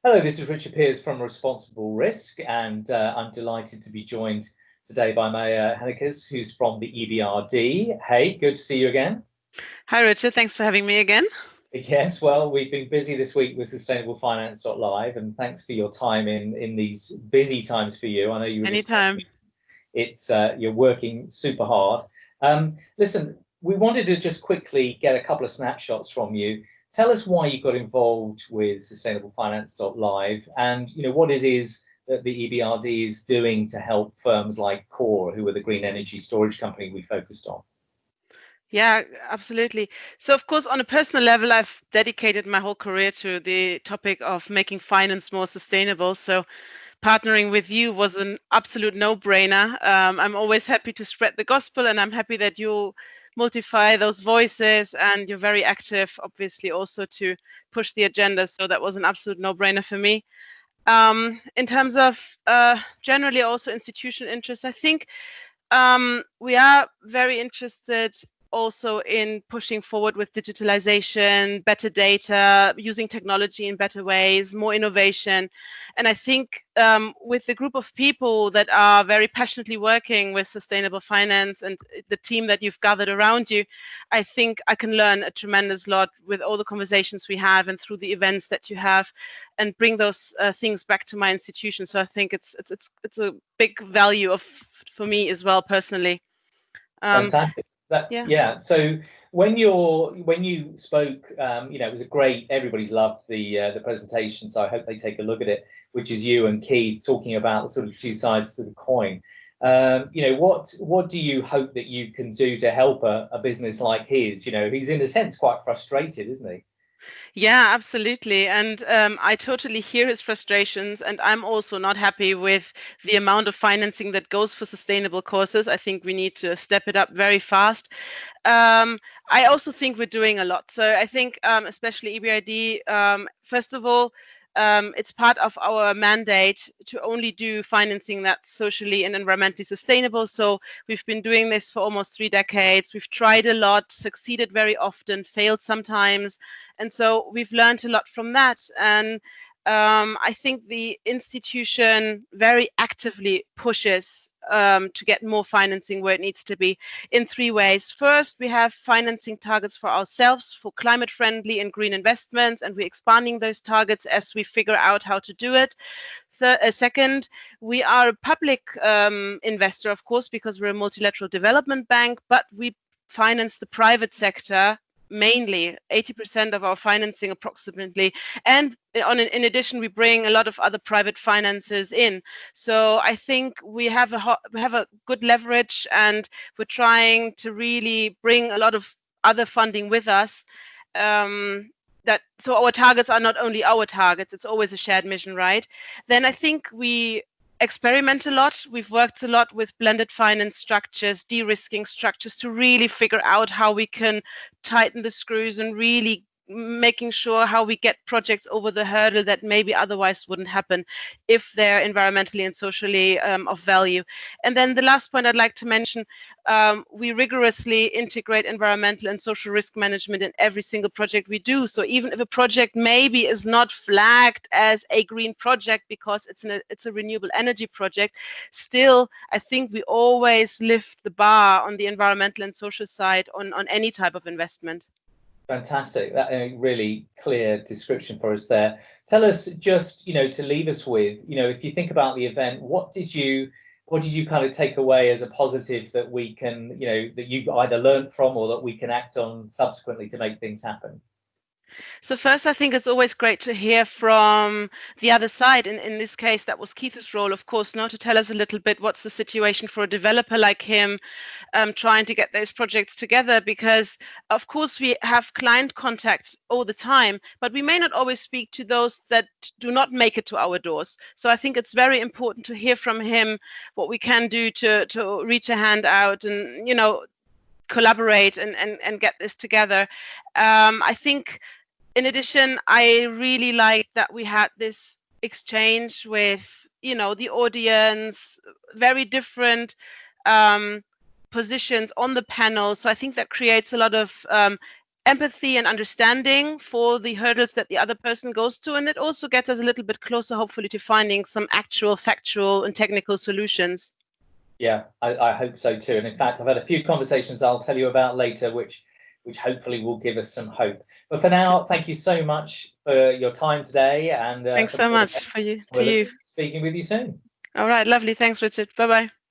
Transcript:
Hello, this is Richard Pears from Responsible Risk, and I'm delighted to be joined today by Maya Hennerkes, who's from the EBRD. Hey, good to see you again. Hi, Richard. Thanks for having me again. Yes, well, we've been busy this week with SustainableFinance.Live, and thanks for your time in these busy times for you. I know you were just Anytime. you're working super hard. Listen, we wanted to just quickly get a couple of snapshots from you. Tell us why you got involved with SustainableFinance.Live, and what it is that the EBRD is doing to help firms like Core, who are the green energy storage company we focused on. Yeah, absolutely. So, of course, on a personal level, I've dedicated my whole career to the topic of making finance more sustainable. So, partnering with you was an absolute no-brainer. I'm always happy to spread the gospel, and I'm happy that you multiply those voices, and you're very active, obviously, also to push the agenda. So that was an absolute no-brainer for me. In terms of generally also institutional interest, I think we are very interested also in pushing forward with digitalization, better data, using technology in better ways, more innovation. And I think with the group of people that are very passionately working with sustainable finance and the team that you've gathered around you, I think I can learn a tremendous lot with all the conversations we have and through the events that you have, and bring those things back to my institution. So I think it's a big value for me as well personally. Fantastic. Yeah. So when you spoke, it was a great. Everybody's loved the presentation, so I hope they take a look at it. Which is you and Keith talking about the sort of two sides to the coin. What do you hope that you can do to help a business like his? He's in a sense quite frustrated, isn't he? Yeah, absolutely. And I totally hear his frustrations. And I'm also not happy with the amount of financing that goes for sustainable courses. I think we need to step it up very fast. I also think we're doing a lot. So I think especially EBRD, first of all, it's part of our mandate to only do financing that's socially and environmentally sustainable. So we've been doing this for almost 3 decades. We've tried a lot, succeeded very often, failed sometimes. And so we've learned a lot from that. And I think the institution very actively pushes to get more financing where it needs to be in 3 ways. First, we have financing targets for ourselves for climate friendly and green investments, and we're expanding those targets as we figure out how to do it. Second, we are a public investor, of course, because we're a multilateral development bank, but we finance the private sector mainly 80% of our financing approximately, and in addition we bring a lot of other private finances in. So I think we have a good leverage, and we're trying to really bring a lot of other funding with us. So our targets are not only our targets, it's always a shared mission, right? Then I think we experiment a lot. We've worked a lot with blended finance structures, de-risking structures, to really figure out how we can tighten the screws and really making sure how we get projects over the hurdle that maybe otherwise wouldn't happen if they're environmentally and socially of value. And then the last point I'd like to mention, we rigorously integrate environmental and social risk management in every single project we do. So even if a project maybe is not flagged as a green project because it's a renewable energy project, still I think we always lift the bar on the environmental and social side on any type of investment. Fantastic. That really clear description for us there. Tell us just, to leave us with, if you think about the event, what did you kind of take away as a positive that we can, that you either learned from or that we can act on subsequently to make things happen? So first, I think it's always great to hear from the other side. In this case, that was Keith's role, of course, now to tell us a little bit what's the situation for a developer like him, trying to get those projects together. Because, of course, we have client contact all the time, but we may not always speak to those that do not make it to our doors. So I think it's very important to hear from him what we can do to reach a hand out and, collaborate and get this together. I think in addition, I really liked that we had this exchange with, the audience, very different positions on the panel. So I think that creates a lot of empathy and understanding for the hurdles that the other person goes to, and it also gets us a little bit closer, hopefully, to finding some actual factual and technical solutions. Yeah, I hope so too. And in fact, I've had a few conversations I'll tell you about later, which hopefully will give us some hope. But for now, thank you so much for your time today, and Thanks so much for you. we'll be speaking with you soon. All right, lovely. Thanks, Richard. Bye-bye.